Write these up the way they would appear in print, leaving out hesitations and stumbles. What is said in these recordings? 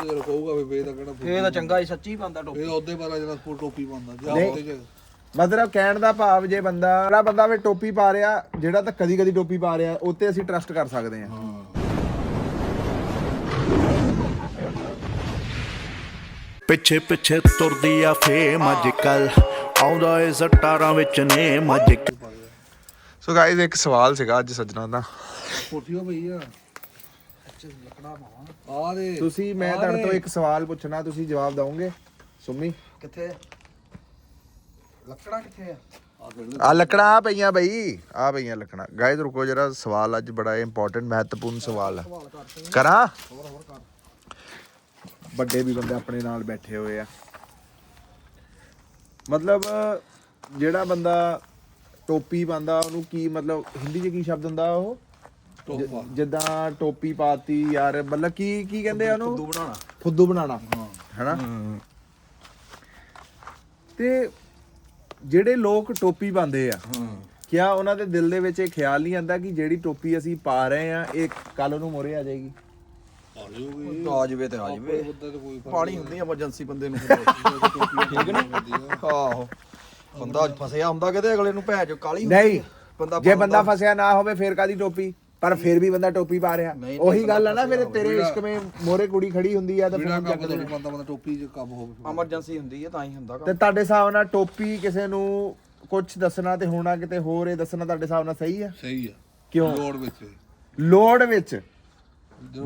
ਕਹੂਗਾ ਵੀ ਵੇ ਤਾਂ ਕਿਹੜਾ ਇਹ ਤਾਂ ਚੰਗਾ ਹੀ ਸੱਚੀ ਪਾਉਂਦਾ ਟੋਪੀ। ਇਹ ਉਹਦੇ ਬਾਰੇ ਜਿਹੜਾ ਟੋਪੀ ਪਾਉਂਦਾ ਜਾਂ ਉਹਦੇ ਚ ਮਤਲਬ ਕਹਿਣ ਦਾ ਭਾਵ ਜੇ ਜਿਹੜਾ ਵੀ ਟੋਪੀ ਪਾ ਰਿਹਾ, ਜਿਹੜਾ ਤਾਂ ਕਦੀ ਕਦੀ ਟੋਪੀ ਪਾ ਰਿਹਾ, ਉੱਤੇ ਅਸੀਂ ਟਰਸਟ ਕਰ ਸਕਦੇ ਹਾਂ। ਪਿੱਛੇ ਪਿੱਛੇ ਤੁਰਦੀ ਆ ਫੇਮ ਅੱਜਕੱਲ, ਆਉਂਦਾ ਏ ਸਟਾਰਾਂ ਵਿੱਚ ਨੇਮ ਅੱਜਕੱਲ। ਸੋ ਗਾਇਜ਼ ਇੱਕ ਸਵਾਲ ਸੀਗਾ ਅੱਜ ਸੱਜਣਾ ਦਾ, ਕੋਠੀਓ ਪਈ ਆ ਲੱਕੜਾ ਮਾਵਾ ਆ ਦੇ ਤੁਸੀਂ ਮੈਂ ਤੁਹਾਡੇ ਤੋਂ ਇੱਕ ਸਵਾਲ ਪੁੱਛਣਾ, ਤੁਸੀਂ ਜਵਾਬ ਦਿਓਗੇ। ਸੁਮੀ ਕਿੱਥੇ ਲੱਕੜਾ ਕਿੱਥੇ ਆ? ਆ ਲੱਕੜਾਂ ਆ ਪਈਆਂ ਬਈ, ਆ ਪਈਆਂ ਲੱਕੜਾਂ। ਗਾਇਜ਼ ਰੁਕੋ ਜਰਾ, ਸਵਾਲ ਅੱਜ ਬੜਾ ਇੰਪੋਰਟੈਂਟ ਮਹੱਤਵਪੂਰਨ ਸਵਾਲ ਹੈ। ਕਰਾਂ ਵੱਡੇ ਵੀ ਬੰਦੇ ਆਪਣੇ ਨਾਲ ਬੈਠੇ ਹੋਏ ਆ। ਮਤਲਬ ਜਿਹੜਾ ਬੰਦਾ ਟੋਪੀ ਪਾਉਂਦਾ ਉਹਨੂੰ ਕੀ ਮਤਲਬ ਹਿੰਦੀ 'ਚ ਕੀ ਸ਼ਬਦ ਹੁੰਦਾ ਉਹ? ਜਿੱਦਾਂ ਟੋਪੀ ਪਾਤੀ ਯਾਰ, ਮਤਲਬ ਕੀ ਕਹਿੰਦੇ ਆ ਉਹਨੂੰ? ਫੁੱਦੂ ਬਣਾਉਣਾ ਹੈਨਾ। ਤੇ ਜਿਹੜੇ ਲੋਕ ਟੋਪੀ ਪਾਉਂਦੇ ਆ, ਕਿਆ ਉਹਨਾਂ ਦੇ ਦਿਲ ਦੇ ਵਿੱਚ ਇਹ ਖਿਆਲ ਨਹੀਂ ਆਉਂਦਾ ਕਿ ਜਿਹੜੀ ਟੋਪੀ ਅਸੀਂ ਪਾ ਰਹੇ ਆ ਇਹ ਕੱਲ ਨੂੰ ਮੋਰੇ ਆ ਜਾਏਗੀ? ਆ ਜਾਵੇ ਤੇ ਆ ਜਾਵੇ, ਪਾਣੀ ਹੁੰਦੀ ਐਮਰਜੈਂਸੀ ਬੰਦੇ ਨੂੰ ਠੀਕ ਨੇ। ਆਹੋ ਬੰਦਾ ਫਸਿਆ ਹੁੰਦਾ ਕਿਤੇ ਅਗਲੇ ਨੂੰ ਭੈ ਜੋ ਕਾਲੀ ਨਹੀਂ, ਜੇ ਬੰਦਾ ਫਸਿਆ ਨਾ ਹੋਵੇ ਫਿਰ ਕਾਦੀ ਟੋਪੀ? ਪਰ ਫਿਰ ਵੀ ਬੰਦਾ ਟੋਪੀ ਪਾ ਰਿਹਾ। ਉਹੀ ਗੱਲ ਆ ਨਾ, ਫਿਰ ਤੇਰੇ ਇਸ਼ਕ ਵਿੱਚ ਮੋਰੇ ਕੁੜੀ ਖੜੀ ਹੁੰਦੀ ਆ ਤਾਂ ਫੋਨ ਚੱਕਦੇ ਨੇ। ਬੰਦਾ ਟੋਪੀ 'ਚ ਕੰਮ ਹੋਵੇ, ਐਮਰਜੈਂਸੀ ਹੁੰਦੀ ਹੈ ਤਾਂ ਹੀ ਹੁੰਦਾ। ਤੇ ਤੁਹਾਡੇ ਹਿਸਾਬ ਨਾਲ ਟੋਪੀ ਕਿਸੇ ਨੂੰ ਕੁਝ ਦੱਸਣਾ ਤੇ ਹੋਣਾ ਕਿਤੇ ਹੋਰ ਇਹ ਦੱਸਣਾ ਤੁਹਾਡੇ ਹਿਸਾਬ ਨਾਲ ਸਹੀ ਆ? ਸਹੀ ਆ। ਕਿਉਂ? ਲੋੜ ਵਿੱਚ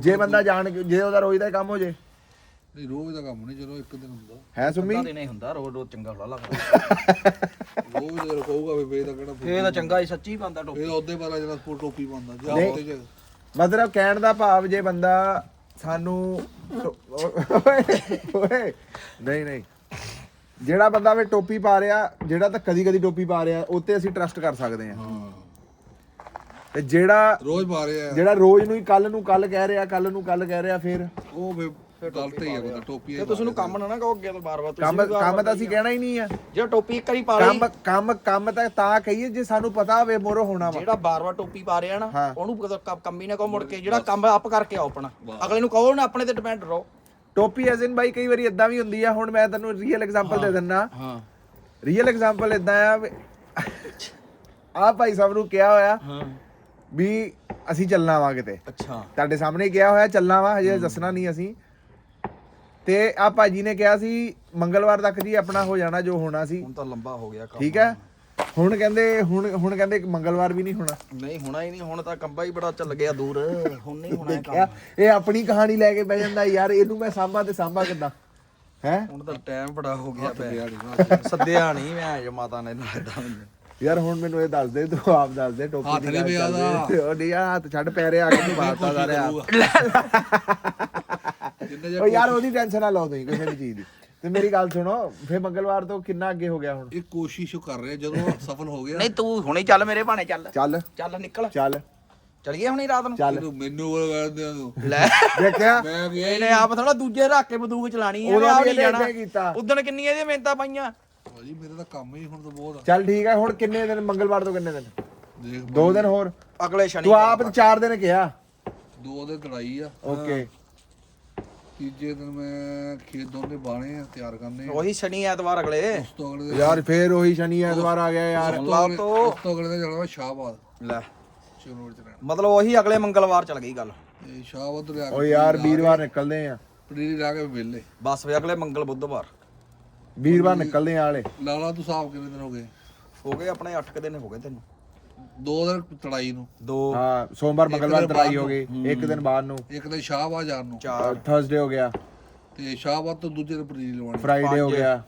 ਜੇ ਬੰਦਾ ਜਾਣ ਕੇ, ਜੇ ਉਹਦਾ ਰੋਜ਼ ਦਾ ਕੰਮ ਹੋ ਜੇ। ਨਹੀਂ ਰੋਜ਼ ਦਾ ਕੰਮ ਨਹੀਂ, ਜਦੋਂ ਇੱਕ ਦਿਨ ਹੁੰਦਾ ਹੈ ਸੁਮੀ ਨਹੀਂ ਹੁੰਦਾ, ਰੋਜ਼ ਰੋਜ਼ ਚੰਗਾ ਥੋੜਾ ਲੱਗਦਾ। ਰੋਜ਼ ਜਦੋਂ ਕਹੂਗਾ ਵੀ ਵੇ ਤਾਂ ਕਿਹੜਾ ਇਹ ਤਾਂ ਚੰਗਾ ਹੀ ਸੱਚੀ ਪਾਉਂਦਾ ਟੋਪੀ। ਇਹ ਉਹਦੇ ਬਾਰੇ ਜਿਹੜਾ ਟੋਪੀ ਪਾਉਂਦਾ ਜਾਂ ਉਹਦੇ ਚ ਮਤਲਬ ਕਹਿਣ ਦਾ ਭਾਵ ਜੇ ਬੰਦਾ ਸਾਨੂੰ ਓਏ ਨਹੀਂ ਜਿਹੜਾ ਬੰਦਾ ਵੀ ਟੋਪੀ ਪਾ ਰਿਹਾ, ਜਿਹੜਾ ਤਾਂ ਕਦੀ ਕਦੀ ਟੋਪੀ ਪਾ ਰਿਹਾ, ਉੱਤੇ ਅਸੀਂ ਟਰਸਟ ਕਰ ਸਕਦੇ ਹਾਂ। ਤੇ ਜਿਹੜਾ ਰੋਜ਼ ਪਾ ਰਿਹਾ, ਜਿਹੜਾ ਰੋਜ਼ ਨੂੰ ਹੀ ਕੱਲ ਨੂੰ ਕੱਲ ਕਹਿ ਰਿਹਾ, ਕੱਲ ਨੂੰ ਕੱਲ ਕਹਿ ਰਿਹਾ, ਫਿਰ ਉਹ ਫਿਰ ਗਲਤ ਹੀ ਆ ਬੰਦਾ ਟੋਪੀ। ਤੇ ਤੁਸੀਂ ਨੂੰ ਕੰਮ ਨਾ ਕਹੋ ਅੱਗੇ ਤੋਂ ਬਾਰ-ਬਾਰ। ਕੰਮ ਤਾਂ ਅਸੀਂ ਕਹਿਣਾ ਹੀ ਨਹੀਂ ਆ। ਜੇ ਟੋਪੀ ਇੱਕ ਵਾਰੀ ਪਾ ਲਈ, ਕੰਮ ਤਾਂ ਕਹੀਏ ਜੇ ਸਾਨੂੰ ਪਤਾ ਹੋਵੇ ਮੋਰੋ ਹੋਣਾ ਵਾ। ਜਿਹੜਾ ਬਾਰ-ਬਾਰ ਟੋਪੀ ਪਾ ਰਿਹਾ ਨਾ, ਉਹਨੂੰ ਕੰਮ ਹੀ ਨਾ ਕਹੋ ਮੁੜ ਕੇ। ਜਿਹੜਾ ਕੰਮ ਆਪ ਕਰਕੇ ਆਓ ਆਪਣਾ, ਅਗਲੇ ਨੂੰ ਕਹੋ ਨਾ ਆਪਣੇ ਤੇ ਡਿਪੈਂਡ ਰਹੋ। ਟੋਪੀ ਐਜ਼ ਇਨ ਬਾਈ ਕਈ ਵਾਰੀ ਇਦਾਂ ਵੀ ਹੁੰਦੀ ਆ। ਹੁਣ ਮੈਂ ਤੈਨੂੰ ਰੀਅਲ ਐਗਜ਼ਾਮਪਲ ਦੇ ਦਿੰਦਾ। ਹਾਂ, ਰੀਅਲ ਐਗਜ਼ਾਮਪਲ ਇਦਾਂ ਆ ਭਾਈ ਸਾਹਿਬ ਨੂੰ ਕਿਹਾ ਹੋਇਆ ਵੀ ਅਸੀਂ ਚੱਲਣਾ ਵਾ ਕਿਤੇ। ਅੱਛਾ, ਤੁਹਾਡੇ ਸਾਹਮਣੇ ਕਿਹਾ ਹੋਇਆ ਚੱਲਣਾ ਵਾ, ਹਜੇ ਦੱਸਣਾ ਨਹੀਂ ਅਸੀਂ। ਤੇ ਆ ਭਾਜੀ ਨੇ ਕਿਹਾ ਸੀ ਮੰਗਲਵਾਰ ਤੱਕ ਜੀ ਆਪਣਾ ਹੋ ਜਾਣਾ ਜੋ ਹੋਣਾ ਸੀ। ਹੁਣ ਤਾਂ ਲੰਬਾ ਹੋ ਗਿਆ ਕੰਮ। ਠੀਕ ਹੈ, ਹੁਣ ਕਹਿੰਦੇ ਮੰਗਲਵਾਰ ਵੀ ਨਹੀਂ ਹੋਣਾ। ਨਹੀਂ ਹੋਣਾ ਹੀ ਨਹੀਂ, ਹੁਣ ਤਾਂ ਕੰਬਾ ਹੀ ਬੜਾ ਚੱਲ ਗਿਆ ਦੂਰ। ਹੁਣ ਨਹੀਂ ਹੋਣਾ ਦੇਖਿਆ, ਇਹ ਆਪਣੀ ਕਹਾਣੀ ਲੈ ਕੇ ਬਹਿ ਜਾਂਦਾ ਯਾਰ, ਇਹਨੂੰ ਮੈਂ ਸਾਂਭਾ ਤੇ ਸਾਂਭਾ ਕਿੱਦਾਂ ਹੈ? ਹੁਣ ਤਾਂ ਟਾਈਮ ਬੜਾ ਹੋ ਗਿਆ ਸੱਦਿਆ ਨਹੀਂ ਮੈਂ ਜੋ ਮਾਤਾ ਨੇ ਲੱਗਦਾ ਮੈਨੂੰ। ਯਾਰ ਹੁਣ ਮੈਨੂੰ ਇਹ ਦੱਸ ਦੇ, ਤੂੰ ਆਪ ਦੱਸ ਦੇ ਟੋਪੀ ਦੀ ਗੱਲ ਚੱਲਦੀ। ਉਹ ਨਹੀਂ ਆ ਹੱਥ ਛੱਡ ਪੈਰੇ ਆ ਕੇ ਤੂੰ ਮਾਰਤਾ ਸਾਰੇ ਆਪ। ਉਹ ਯਾਰ ਉਹਦੀ ਟੈਨਸ਼ਨ ਨਾ ਲਓ ਤੁਸੀਂ ਕਿਸੇ ਵੀ ਚੀਜ਼ ਦੀ। ਤੇ ਮੇਰੀ ਗੱਲ ਸੁਣੋ, ਫੇਰ ਮੰਗਲਵਾਰ ਤੋਂ ਕਿੰਨਾ ਅੱਗੇ ਹੋ ਗਿਆ ਹੁਣ? ਇਹ ਕੋਸ਼ਿਸ਼ ਕਰ ਰਿਹਾ, ਜਦੋਂ ਸਫਲ ਹੋ ਗਿਆ। ਨਹੀਂ ਤੂੰ ਹੁਣੇ ਚੱਲ ਮੇਰੇ ਭਾਣੇ, ਚੱਲ ਨਿਕਲ, ਚੱਲ ਚਲੀਏ ਹੁਣੇ ਰਾਤ ਨੂੰ। ਚੱਲ ਮੈਨੂੰ ਕਹਿੰਦੇ ਲੈ ਦੇਖਿਆ, ਮੈਂ ਗਿਆ ਇਹਨੇ ਆਪ ਥੋੜਾ ਦੂਜੇ ਰੱਖ ਕੇ ਬੰਦੂਕ ਚਲਾਣੀ ਹੈ। ਉਹਦਾ ਵੀ ਨਹੀਂ ਜਾਣਾ ਕੀਤਾ। ਉਦਣ ਕਿੰਨੀਆਂ ਇਹਦੀਆਂ ਮਿਹਨਤਾਂ ਪਾਈਆਂ। ਭਾਜੀ ਮੇਰਾ ਤਾਂ ਕੰਮ ਹੀ ਹੁਣ ਤਾਂ ਬਹੁਤ ਆ। ਚੱਲ ਠੀਕ ਹੈ, ਹੁਣ ਕਿੰਨੇ ਦਿਨ? ਮੰਗਲਵਾਰ ਤੋਂ ਕਿੰਨੇ ਦਿਨ? ਦੇਖ 2 ਦਿਨ ਹੋਰ। ਅਗਲੇ ਸ਼ਨੀ ਤੂੰ ਆਪ 4 ਦਿਨ ਕਿਹਾ। 2 ਦਿਨ ਲੜਾਈ ਆ। ਓਕੇ, ਤੀਜੇ ਦਿਨ ਮੈਂ ਖੇਤ ਦੋਨੇ ਬਾਣੇ ਆ ਤਿਆਰ ਕਰਨੇ। ਉਹੀ ਸ਼ਨੀ ਐਤਵਾਰ ਅਗਲੇ। ਉਸ ਤੋਂ ਅਗਲੇ ਦਿਨ ਯਾਰ ਫੇਰ ਉਹੀ ਸ਼ਨੀ ਐਤਵਾਰ ਆ ਗਿਆ ਯਾਰ। ਉਸ ਤੋਂ ਅਗਲੇ ਦਿਨ ਜਾਣਾ ਸ਼ਾਹਬਾਦ ਲੈ ਚੋਰ ਚ ਰਹਿਣਾ। ਮਤਲਬ ਉਹੀ ਅਗਲੇ ਮੰਗਲਵਾਰ ਚਲ ਗਈ ਗੱਲ। ਤੇ ਸ਼ਾਹਬਾਦ ਤੋਂ ਲਿਆ ਓ ਯਾਰ ਵੀਰਵਾਰ ਨਿਕਲਦੇ ਆ, ਪਨੀਰੀ ਲਾ ਕੇ ਵੇਲੇ ਬਸ ਵੇ ਅਗਲੇ ਮੰਗਲ ਬੁੱਧਵਾਰ ਵੀਰਵਾਰ ਨਿਕਲਦੇ ਆ ਵਾਲੇ। ਲਾਲਾ ਤੂੰ ਹਿਸਾਬ ਕਿੰਨੇ ਦਿਨ ਹੋ ਗਏ ਆਪਣੇ 8 ਦਿਨ ਹੋ ਗਏ ਤੈਨੂੰ। 2 ਦਿਨ ਤੜਾਈ ਨੂੰ, 2 ਹਾਂ ਸੋਮਵਾਰ ਮੰਗਲਵਾਰ ਤਰਾਈ ਹੋ ਗਈ, ਇੱਕ ਦਿਨ ਬਾਅਦ ਨੂੰ ਇੱਕ ਦਿਨ ਸ਼ਾਹਬਾਦ ਜਾਣ ਨੂੰ, 4 ਥਰਸਡੇ ਹੋ ਗਿਆ, ਤੇ ਸ਼ਾਹਬਾਦ ਤੋਂ ਦੂਜੇ ਦਿਨ ਪਨੀਰੀ ਲਵਾਉਣੀ, ਫਰਾਈਡੇ ਹੋ ਗਿਆ।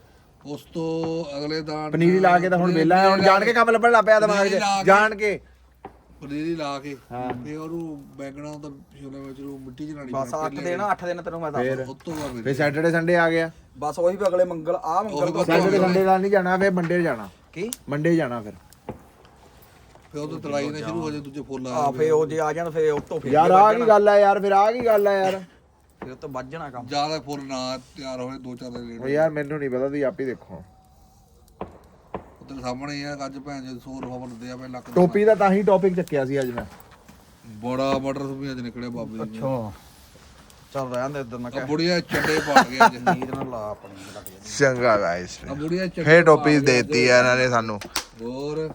ਉਸ ਤੋਂ ਅਗਲੇ ਦਿਨ ਪਨੀਰੀ ਲਾ ਕੇ ਤਾਂ ਹੁਣ ਵਿਹਲਾ ਹੈ, ਹੁਣ ਜਾਣ ਕੇ ਕੰਮ ਲੱਭਣ ਲੱਗ ਪਿਆ ਦਿਮਾਗ 'ਚ, ਜਾਣ ਕੇ ਪਨੀਰੀ ਲਾ ਕੇ ਤੇ ਉਹਨੂੰ ਬੈਂਗਣਾ ਦਾ ਛੋਲੇ ਵਿੱਚ ਨੂੰ ਮਿੱਟੀ ਚ ਨਾੜੀ ਬਸ 8 ਦਿਨ ਤੈਨੂੰ ਮੈਂ ਦੱਸ। ਉਸ ਤੋਂ ਬਾਅਦ ਫੇਰ ਸੈਟਰਡੇ ਸੰਡੇ ਆ ਗਿਆ। ਬਸ ਉਹੀ ਵੀ ਅਗਲੇ ਮੰਗਲ ਸੈਟਰਡੇ ਸੰਡੇ ਦਾ ਨਹੀਂ ਜਾਣਾ, ਫੇਰ ਮੰਡੇ ਜਾਣਾ। ਕੀ ਮੰਡੇ ਜਾਣਾ ਫਿਰ ਉਹ ਤੋਂ ਤੜਾਈ ਨਾ ਸ਼ੁਰੂ ਹੋ ਜਾ, ਦੂਜੇ ਫੁੱਲ ਆ ਫੇ ਉਹ ਜੇ ਆ ਜਾਣ ਫੇ ਉਹ ਤੋਂ ਫੇਰ ਯਾਰ ਆ ਕੀ ਗੱਲ ਆ ਯਾਰ, ਫਿਰ ਆ ਕੀ ਗੱਲ ਆ ਯਾਰ, ਫੇਰ ਤੋਂ ਵੱਜ ਜਾਣਾ ਕੰਮ। ਜਿਆਦਾ ਫੁੱਲ ਨਾ ਤਿਆਰ ਹੋਏ 2-4 ਦਿਨ ਲੇਟ। ਉਹ ਯਾਰ ਮੈਨੂੰ ਨਹੀਂ ਪਤਾ, ਤੁਸੀਂ ਆਪ ਹੀ ਦੇਖੋ। ਤੇਰੇ ਸਾਹਮਣੇ ਹੀ ਆ, ਅੱਜ ਭੈਣ ਜੀ 100 ਰੁਪਏ ਬੰਦੇ ਆ ਪਏ ਲੱਕ ਟੋਪੀ ਦਾ ਤਾਂ ਹੀ ਟੌਪਿਕ ਚੱਕਿਆ ਸੀ ਅੱਜ ਮੈਂ। ਬੜਾ ਮਟਰ ਸੁਪੀਆਂ ਚ ਨਿਕਲਿਆ ਬਾਬੇ। ਅੱਛਾ ਚੱਲ ਰਹਿਣ ਦੇ ਇਦਾਂ ਨਾ ਆ ਕਹਿ ਬੁੜੀਆ ਚੰਡੇ ਪਾ ਗਿਆ ਅੱਜ ਨੀਂਦ ਨਾ ਲਾ ਆਪਣੀ ਲੱਗ ਜਾਂਦੀ ਚੰਗਾ ਗਾਇਸ ਆ ਬੁੜੀਆ ਚੰਡੇ ਫੇਰ ਟੋਪੀ ਦੇਤੀ ਹੈ ਇਹਨਾਂ ਨੇ ਸਾਨੂੰ। ਹੋਰ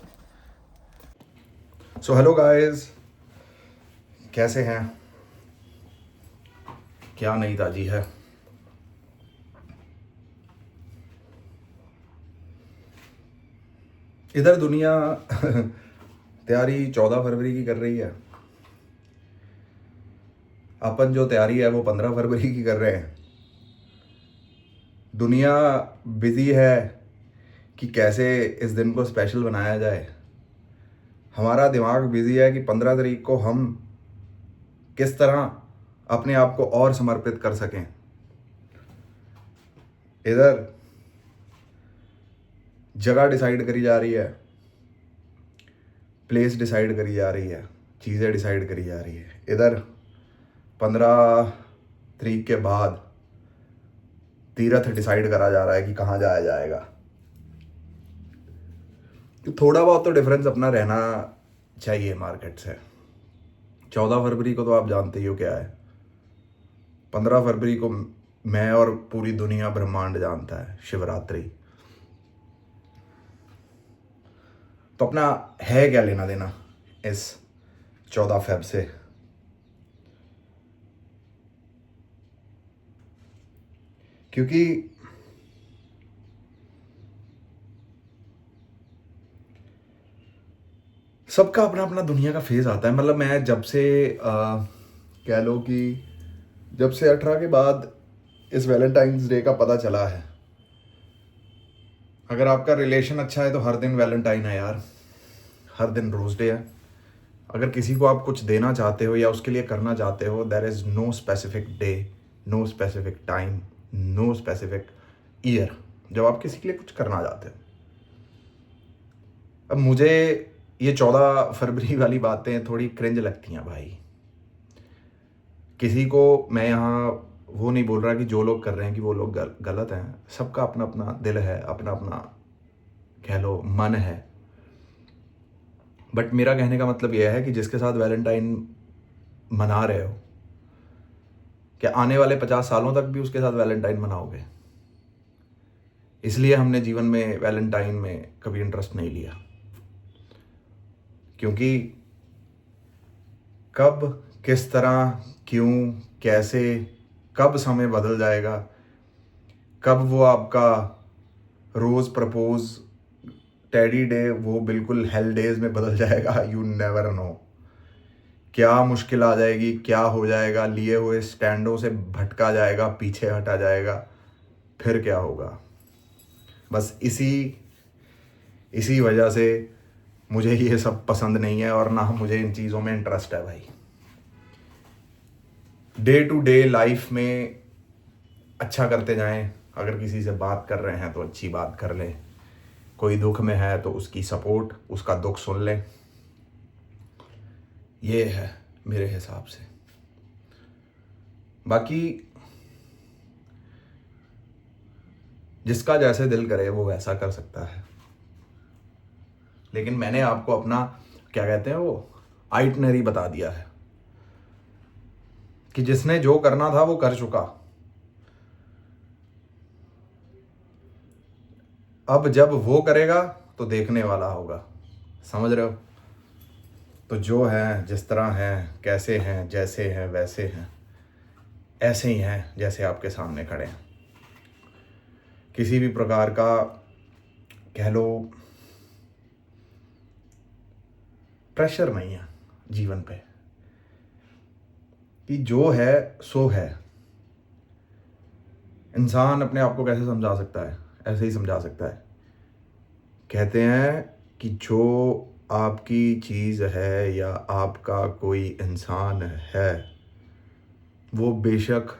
सो हेलो गाइस, कैसे हैं? क्या नई ताजी है? इधर दुनिया तैयारी 14 फरवरी की कर रही है। अपन जो तैयारी है वो 15 फरवरी की कर रहे हैं। दुनिया बिजी है कि कैसे इस दिन को स्पेशल बनाया जाए। हमारा दिमाग बिजी है कि 15 तारीख को हम किस तरह अपने आप को और समर्पित कर सकें। इधर जगह डिसाइड करी जा रही है, प्लेस डिसाइड करी जा रही है, चीज़ें डिसाइड करी जा रही है। इधर 15 तारीख के बाद तीर्थ डिसाइड करा जा रहा है कि कहाँ जाया जाएगा। तो थोड़ा बहुत तो डिफरेंस अपना रहना चाहिए मार्केट से। 14 फरवरी को तो आप जानते ही हो क्या है। 15 फरवरी को मैं और पूरी दुनिया ब्रह्मांड जानता है, शिवरात्रि। तो अपना है क्या लेना देना इस 14 फेब से। क्योंकि सबका अपना अपना दुनिया का फेज आता है। मतलब मैं जब से कह लो कि जब से 18 के बाद इस वैलेंटाइंस डे का पता चला है। अगर आपका रिलेशन अच्छा है तो हर दिन वैलेंटाइन है यार, हर दिन रोज डे है। अगर किसी को आप कुछ देना चाहते हो या उसके लिए करना चाहते हो, there is no specific day, no specific time, no specific year जब आप किसी के लिए कुछ करना चाहते हो। अब मुझे ये 14 फरवरी वाली बातें थोड़ी क्रिंज लगती हैं भाई। किसी को मैं यहाँ वो नहीं बोल रहा कि जो लोग कर रहे हैं कि वो लोग गलत हैं। सबका अपना अपना दिल है, अपना अपना कह लो मन है। बट मेरा कहने का मतलब यह है कि जिसके साथ वैलेंटाइन मना रहे हो, क्या आने वाले 50 सालों तक भी उसके साथ वैलेंटाइन मनाओगे? इसलिए हमने जीवन में वैलेंटाइन में कभी इंटरेस्ट नहीं लिया, क्योंकि कब किस तरह क्यों कैसे कब समय बदल जाएगा, कब वो आपका रोज़ प्रपोज टेडी डे वो बिल्कुल हेल डेज में बदल जाएगा, यू नेवर नो। क्या मुश्किल आ जाएगी, क्या हो जाएगा, लिए हुए स्टैंडों से भटका जाएगा, पीछे हटा जाएगा, फिर क्या होगा। बस इसी वजह से मुझे ये सब पसंद नहीं है और ना मुझे इन चीज़ों में इंटरेस्ट है भाई। डे टू डे लाइफ में अच्छा करते जाएं। अगर किसी से बात कर रहे हैं तो अच्छी बात कर लें, कोई दुख में है तो उसकी सपोर्ट, उसका दुख सुन लें। ये है मेरे हिसाब से। बाकी जिसका जैसे दिल करे वो वैसा कर सकता है। लेकिन मैंने आपको अपना क्या कहते हैं वो आइटनरी बता दिया है कि जिसने जो करना था वो कर चुका। अब जब वो करेगा तो देखने वाला होगा, समझ रहे हो। तो जो है, जिस तरह हैं, कैसे हैं, जैसे हैं वैसे हैं, ऐसे ही हैं जैसे आपके सामने खड़े हैं। किसी भी प्रकार का कह लो प्रेशर नहीं है जीवन पे कि जो है सो है। इंसान अपने आप को कैसे समझा सकता है, ऐसे ही समझा सकता है। कहते हैं कि जो आपकी चीज़ है या आपका कोई इंसान है वो बेशक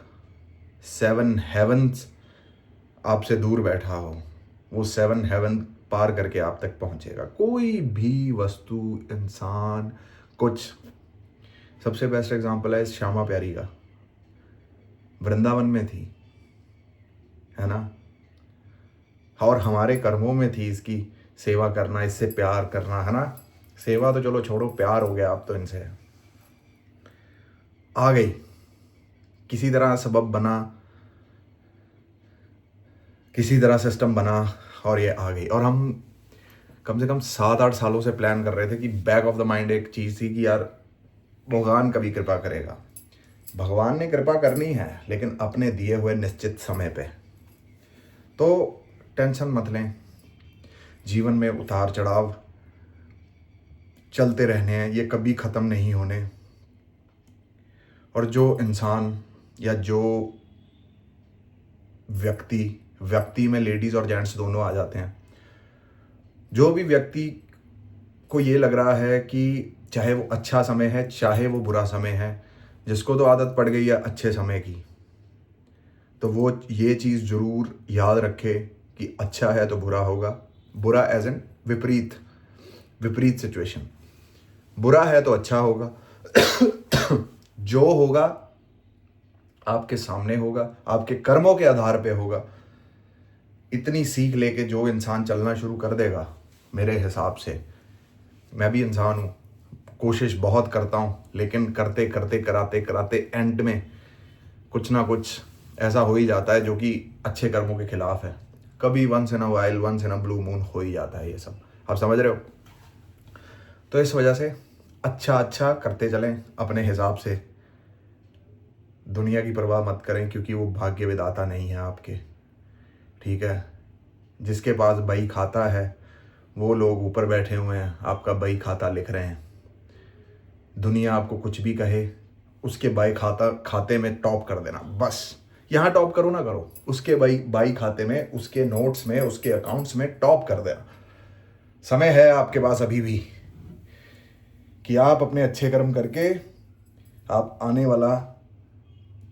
7 हेवन्स आपसे दूर बैठा हो, वो 7 हेवन पार करके आप तक पहुंचेगा। कोई भी वस्तु, इंसान, कुछ। सबसे बेस्ट एग्जांपल है श्यामा प्यारी का। वृंदावन में थी, है ना, और हमारे कर्मों में थी इसकी सेवा करना, इससे प्यार करना, है ना। सेवा तो चलो छोड़ो, प्यार हो गया अब तो इनसे। आ गई, किसी तरह सबब बना, किसी तरह सिस्टम बना और ये आ गई। और हम कम से कम 7-8 सालों से प्लान कर रहे थे कि बैक ऑफ द माइंड एक चीज़ थी कि यार भगवान कभी कृपा करेगा। भगवान ने कृपा करनी है लेकिन अपने दिए हुए निश्चित समय पे। तो टेंशन मत लें, जीवन में उतार चढ़ाव चलते रहने हैं, ये कभी ख़त्म नहीं होने। और जो इंसान या जो व्यक्ति में लेडीज़ और जेंट्स दोनों आ जाते हैं, जो भी व्यक्ति को ये लग रहा है कि चाहे वो अच्छा समय है चाहे वो बुरा समय है, जिसको तो आदत पड़ गई है अच्छे समय की, तो वो ये चीज़ ज़रूर याद रखे कि अच्छा है तो बुरा होगा। बुरा एज एन विपरीत सिचुएशन, बुरा है तो अच्छा होगा। जो होगा आपके सामने होगा, आपके कर्मों के आधार पे होगा। इतनी सीख लेके जो इंसान चलना शुरू कर देगा, मेरे हिसाब से, मैं भी इंसान हूँ, कोशिश बहुत करता हूँ, लेकिन करते करते कराते कराते एंड में कुछ ना कुछ ऐसा हो ही जाता है जो कि अच्छे कर्मों के खिलाफ है। कभी once in a while, once in a blue moon हो ही जाता है ये सब, आप समझ रहे हो। तो इस वजह से अच्छा करते चलें अपने हिसाब से, दुनिया की परवाह मत करें क्योंकि वो भाग्य विधाता नहीं है आपके, ठीक है। जिसके पास बही खाता है वो लोग ऊपर बैठे हुए हैं, आपका बही खाता लिख रहे हैं। दुनिया आपको कुछ भी कहे, उसके बही खाते में टॉप कर देना, बस। यहाँ टॉप करो ना करो, उसके बही खाते में, उसके नोट्स में, उसके अकाउंट्स में टॉप कर देना। समय है आपके पास अभी भी कि आप अपने अच्छे कर्म करके आप आने वाला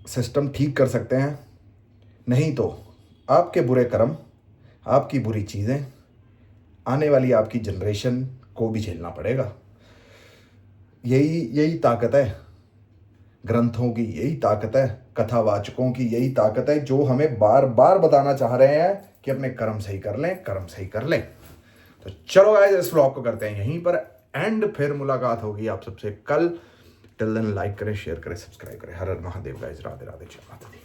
सिस्टम ठीक कर सकते हैं। नहीं तो आपके बुरे कर्म, आपकी बुरी चीज़ें आने वाली आपकी जनरेशन को भी झेलना पड़ेगा। यही ताकत है ग्रंथों की, यही ताकत है कथावाचकों की, यही ताकत है जो हमें बार बार बताना चाह रहे हैं कि अपने कर्म सही कर लें, कर्म सही कर लें। तो चलो गाइस, इस व्लॉग को करते हैं यहीं पर एंड, फिर मुलाकात होगी आप सबसे कल। टिल देन लाइक करें, शेयर करें, सब्सक्राइब करें। हर हर महादेव गाइस, राधे राधे, जय माता दी।